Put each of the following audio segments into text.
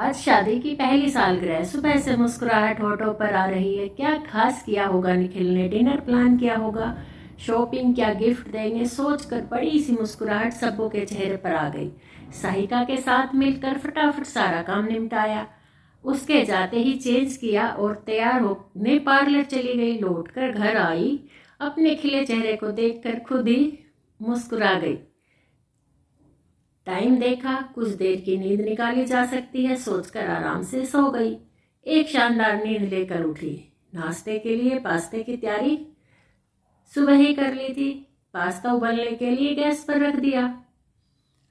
आज शादी की पहली सालगिरह, सुबह से मुस्कुराहट होठों पर आ रही है। क्या खास किया होगा निखिल ने? डिनर प्लान किया होगा, शॉपिंग, क्या गिफ्ट देंगे? सोचकर बड़ी सी मुस्कुराहट सबों के चेहरे पर आ गई। साहिका के साथ मिलकर फटाफट सारा काम निपटाया। उसके जाते ही चेंज किया और तैयार होने पार्लर चली गई। लौटकर घर आई, अपने खिले चेहरे को देखकर खुद ही मुस्कुरा गई। टाइम देखा, कुछ देर की नींद निकाली जा सकती है, सोचकर आराम से सो गई। एक शानदार नींद लेकर उठी। नाश्ते के लिए पास्ते की तैयारी सुबह ही कर ली थी। पास्ता उबलने के लिए गैस पर रख दिया।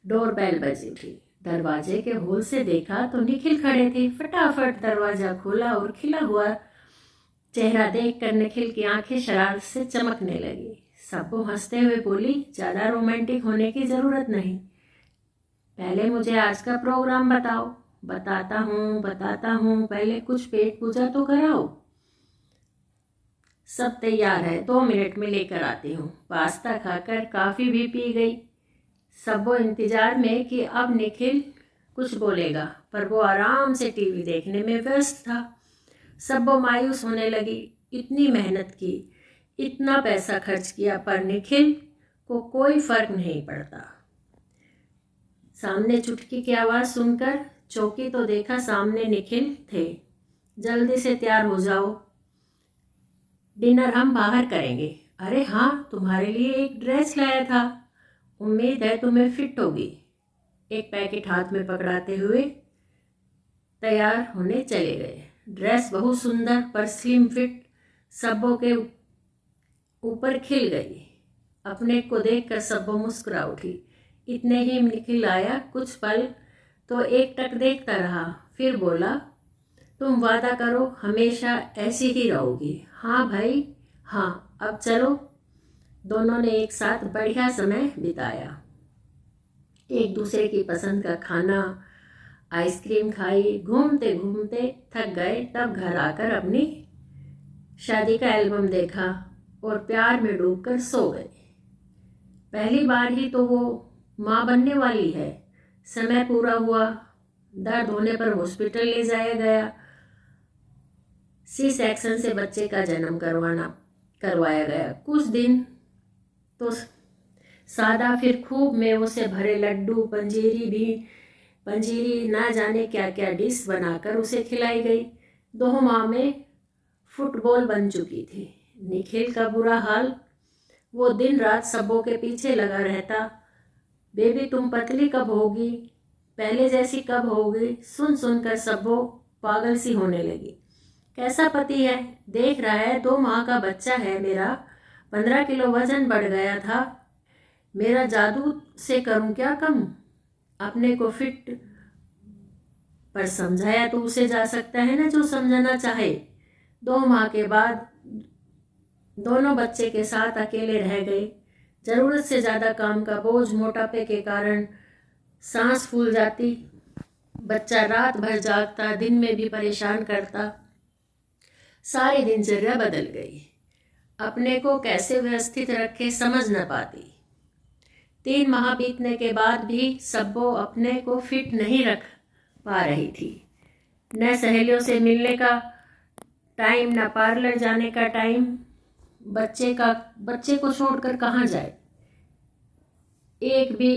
डोरबेल बजी थी। दरवाजे के होल से देखा तो निखिल खड़े थे। फटाफट दरवाजा खोला और खिला हुआ चेहरा देखकर निखिल की आंखें शरारत से चमकने लगी। सबो हंसते हुए बोली, ज्यादा रोमांटिक होने की जरूरत नहीं, पहले मुझे आज का प्रोग्राम बताओ। बताता हूँ, पहले कुछ पेट पूजा तो कराओ। सब तैयार है, 2 मिनट में लेकर आती हूँ। पास्ता खाकर कॉफी भी पी गई। सब वो इंतजार में कि अब निखिल कुछ बोलेगा, पर वो आराम से टीवी देखने में व्यस्त था। सब वो मायूस होने लगी। इतनी मेहनत की, इतना पैसा खर्च किया, पर निखिल को कोई फर्क नहीं पड़ता। सामने चुटकी की आवाज़ सुनकर चौंकी तो देखा सामने निखिल थे। जल्दी से तैयार हो जाओ, डिनर हम बाहर करेंगे। अरे हाँ, तुम्हारे लिए एक ड्रेस लाया था, उम्मीद है तुम्हें फिट होगी। एक पैकेट हाथ में पकड़ाते हुए तैयार होने चले गए। ड्रेस बहुत सुंदर पर स्लिम फिट सबों के ऊपर खिल गई। अपने को देखकर सबो मुस्कुरा उठी। इतने ही निखिल आया। कुछ पल तो एकटक देखता रहा, फिर बोला, तुम वादा करो हमेशा ऐसी ही रहोगी। हाँ भाई हाँ, अब चलो। दोनों ने एक साथ बढ़िया समय बिताया। एक दूसरे की पसंद का खाना, आइसक्रीम खाई। घूमते घूमते थक गए, तब घर आकर अपनी शादी का एल्बम देखा और प्यार में डूबकर सो गए। पहली बार ही तो वो माँ बनने वाली है। समय पूरा हुआ, दर्द होने पर हॉस्पिटल ले जाया गया। सी सेक्शन से बच्चे का जन्म करवाया गया। कुछ दिन तो सादा, फिर खूब मेवों से भरे लड्डू, पंजीरी ना जाने क्या क्या डिश बनाकर उसे खिलाई गई। 2 माह में फुटबॉल बन चुकी थी। निखिल का बुरा हाल, वो दिन रात सबों के पीछे लगा रहता। बेबी तुम पतली कब होगी, पहले जैसी कब होगी? सुन सुनकर सबो पागल सी होने लगी। कैसा पति है, देख रहा है 2 माह का बच्चा है मेरा। 15 किलो वजन बढ़ गया था। मेरा जादू से करूं क्या कम? अपने को फिट, पर समझाया तो उसे जा सकता है ना जो समझाना चाहे। 2 माह के बाद दोनों बच्चे के साथ अकेले रह गए। जरूरत से ज्यादा काम का बोझ, मोटापे के कारण सांस फूल जाती। बच्चा रात भर जागता, दिन में भी परेशान करता। सारी दिनचर्या बदल गई। अपने को कैसे व्यवस्थित रखे समझ न पाती। 3 माह बीतने के बाद भी सबो अपने को फिट नहीं रख पा रही थी। न सहेलियों से मिलने का टाइम, न पार्लर जाने का टाइम। बच्चे को छोड़कर कहाँ जाए? एक भी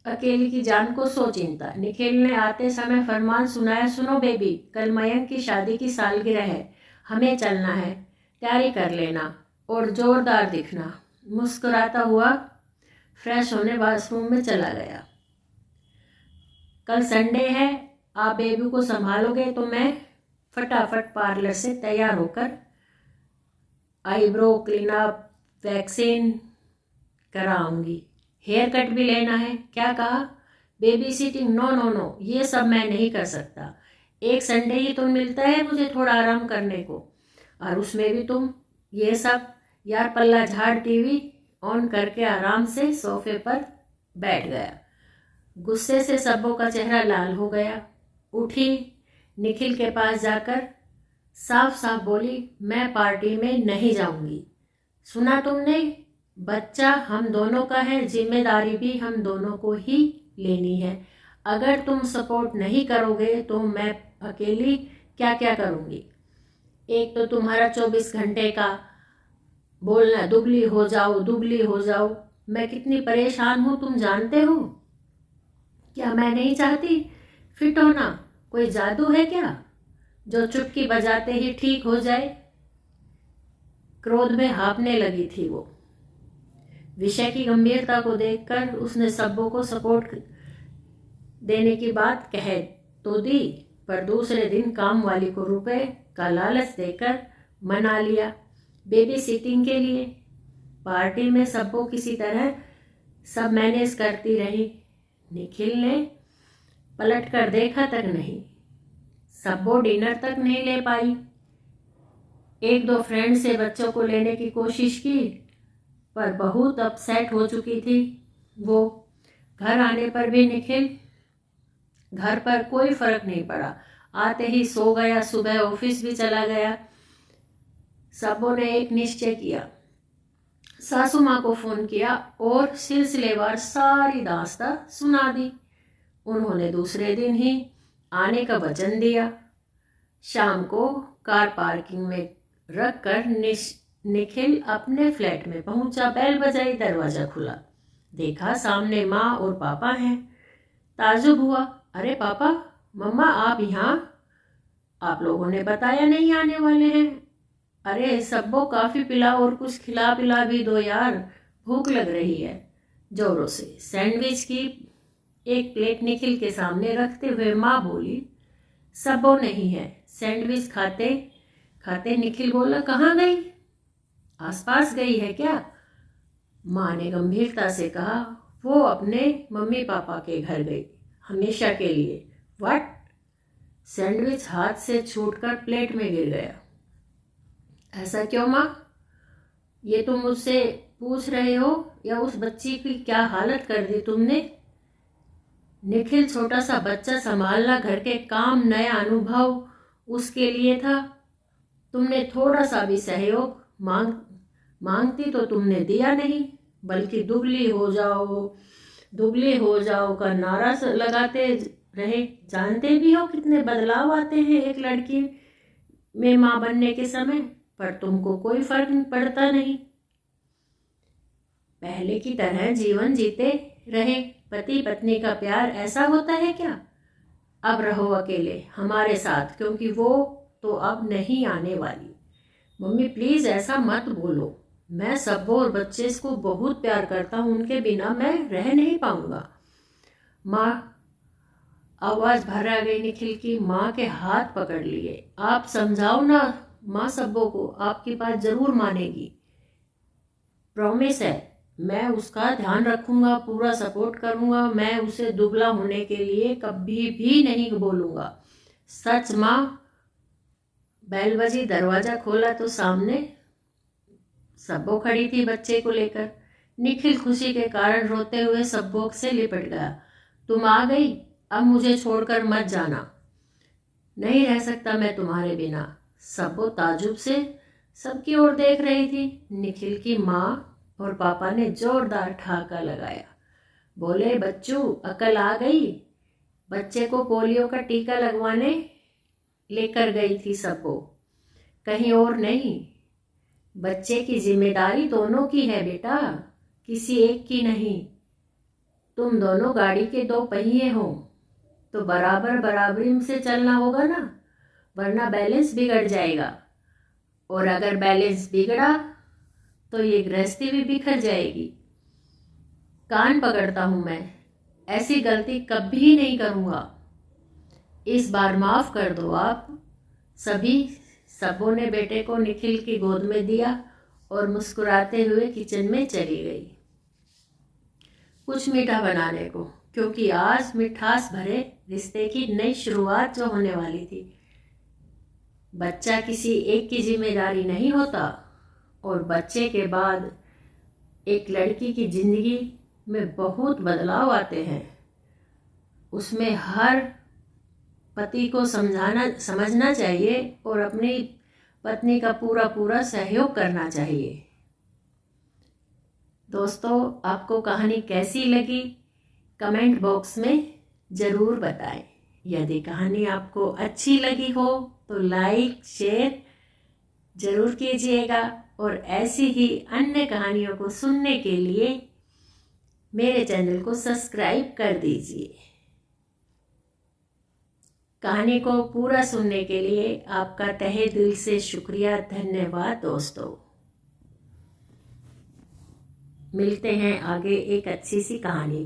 अकेली की जान को सो चिंता। निखिल ने आते समय फरमान सुनाया, सुनो बेबी, कल मयंक की शादी की सालगिरह है, हमें चलना है, तैयारी कर लेना और जोरदार दिखना। मुस्कुराता हुआ फ्रेश होने वॉशरूम में चला गया। कल संडे है, आप बेबी को संभालोगे तो मैं फटाफट पार्लर से तैयार होकर आईब्रो क्लीनअप, वैक्सीन कराऊंगी। हेयर कट भी लेना है। क्या कहा? Baby sitting? No no no, ये सब मैं नहीं कर सकता। एक संडे ही तो मिलता है मुझे थोड़ा आराम करने को, और उसमें भी तुम ये सब। यार पल्ला झाड़ टीवी ऑन करके आराम से सोफे पर बैठ गया। गुस्से से सबों का चेहरा लाल हो गया। उठी, निखिल के पास जाकर साफ साफ बोली, मैं पार्टी में नहीं जाऊंगी। सुना तुमने? बच्चा हम दोनों का है, जिम्मेदारी भी हम दोनों को ही लेनी है। अगर तुम सपोर्ट नहीं करोगे तो मैं अकेली क्या क्या करूँगी। एक तो तुम्हारा 24 घंटे का बोलना, दुबली हो जाओ दुबली हो जाओ। मैं कितनी परेशान हूँ तुम जानते हो। क्या मैं नहीं चाहती फिट होना? कोई जादू है क्या जो चुटकी बजाते ही ठीक हो जाए? क्रोध में हाँफने लगी थी वो। विषय की गंभीरता को देखकर उसने सब्बों को सपोर्ट देने की बात कह तो दी, पर दूसरे दिन काम वाली को रुपए का लालच देकर मना लिया बेबी सिटिंग के लिए। पार्टी में सब्बों किसी तरह सब मैनेज करती रही। निखिल ने पलट कर देखा तक नहीं। सब्बों डिनर तक नहीं ले पाई। एक दो फ्रेंड से बच्चों को लेने की कोशिश की, पर बहुत अपसेट हो चुकी थी वो। घर आने पर भी निखिल घर पर कोई फर्क नहीं पड़ा। आते ही सो गया, सुबह ऑफिस भी चला गया। सबों ने एक निश्चय किया, सासू माँ को फोन किया और सिलसिलेवार सारी दास्तां सुना दी। उन्होंने दूसरे दिन ही आने का वचन दिया। शाम को कार पार्किंग में रखकर निखिल अपने फ्लैट में पहुंचा। बेल बजाई, दरवाजा खुला। देखा सामने माँ और पापा हैं। ताजुब हुआ, अरे पापा, मम्मा आप यहाँ? आप लोगों ने बताया नहीं आने वाले हैं। अरे सब्बो काफ़ी पिला और कुछ खिला पिला भी दो यार, भूख लग रही है जोरों से। सैंडविच की एक प्लेट निखिल के सामने रखते हुए माँ बोली, सब्बो नहीं है। सैंडविच खाते खाते निखिल बोला, कहाँ गई? आसपास गई है क्या? माँ ने गंभीरता से कहा, वो अपने मम्मी पापा के घर गई, हमेशा के लिए। व्हाट? सैंडविच हाथ से छूटकर प्लेट में गिर गया। ऐसा क्यों माँ? ये तुम मुझसे पूछ रहे हो या उस बच्ची की क्या हालत कर दी तुमने? निखिल छोटा सा बच्चा संभालना, घर के काम, नया अनुभव उसके लिए था। तुमने थोड़ा सा भी सहयोग मांगती तो तुमने दिया नहीं, बल्कि दुबली हो जाओ का नारा लगाते रहे। जानते भी हो कितने बदलाव आते हैं एक लड़की में माँ बनने के समय, पर तुमको कोई फर्क पड़ता नहीं। पहले की तरह जीवन जीते रहे। पति पत्नी का प्यार ऐसा होता है क्या? अब रहो अकेले हमारे साथ, क्योंकि वो तो अब नहीं आने वाली। मम्मी प्लीज ऐसा मत बोलो। मैं सबको और बच्चे को बहुत प्यार करता हूँ, उनके बिना मैं रह नहीं पाऊंगा। माँ, आवाज भर आ गई निखिल की। माँ के हाथ पकड़ लिए। आप समझाओ ना माँ सब्बों को, आपकी बात जरूर मानेगी। प्रॉमिस है, मैं उसका ध्यान रखूंगा, पूरा सपोर्ट करूंगा। मैं उसे दुबला होने के लिए कभी भी नहीं बोलूंगा। सच माँ। बेल बजी, दरवाजा खोला तो सामने सब्बो खड़ी थी बच्चे को लेकर। निखिल खुशी के कारण रोते हुए सब्बो से लिपट गया। तुम आ गई, अब मुझे छोड़कर मत जाना। नहीं रह सकता मैं तुम्हारे बिना। सब्बो ताजुब से सबकी ओर देख रही थी। निखिल की माँ और पापा ने जोरदार ठहाका लगाया। बोले, बच्चू अकल आ गई? बच्चे को पोलियो का टीका लगवाने लेकर गई थी सब्बो, कहीं और नहीं। बच्चे की जिम्मेदारी दोनों की है बेटा, किसी एक की नहीं। तुम दोनों गाड़ी के दो पहिए हो तो बराबरी से चलना होगा ना, वरना बैलेंस बिगड़ जाएगा। और अगर बैलेंस बिगड़ा तो ये गृहस्थी भी बिखर जाएगी। कान पकड़ता हूं मैं, ऐसी गलती कभी नहीं करूंगा। इस बार माफ कर दो आप सभी। सबों ने बेटे को निखिल की गोद में दिया और मुस्कुराते हुए किचन में चली गई कुछ मीठा बनाने को, क्योंकि आज मिठास भरे रिश्ते की नई शुरुआत जो होने वाली थी। बच्चा किसी एक की जिम्मेदारी नहीं होता, और बच्चे के बाद एक लड़की की जिंदगी में बहुत बदलाव आते हैं। उसमें हर पति को समझना चाहिए और अपनी पत्नी का पूरा सहयोग करना चाहिए। दोस्तों, आपको कहानी कैसी लगी कमेंट बॉक्स में ज़रूर बताएं। यदि कहानी आपको अच्छी लगी हो तो लाइक शेयर ज़रूर कीजिएगा और ऐसी ही अन्य कहानियों को सुनने के लिए मेरे चैनल को सब्सक्राइब कर दीजिए। कहानी को पूरा सुनने के लिए आपका तहे दिल से शुक्रिया, धन्यवाद दोस्तों। मिलते हैं आगे एक अच्छी सी कहानी।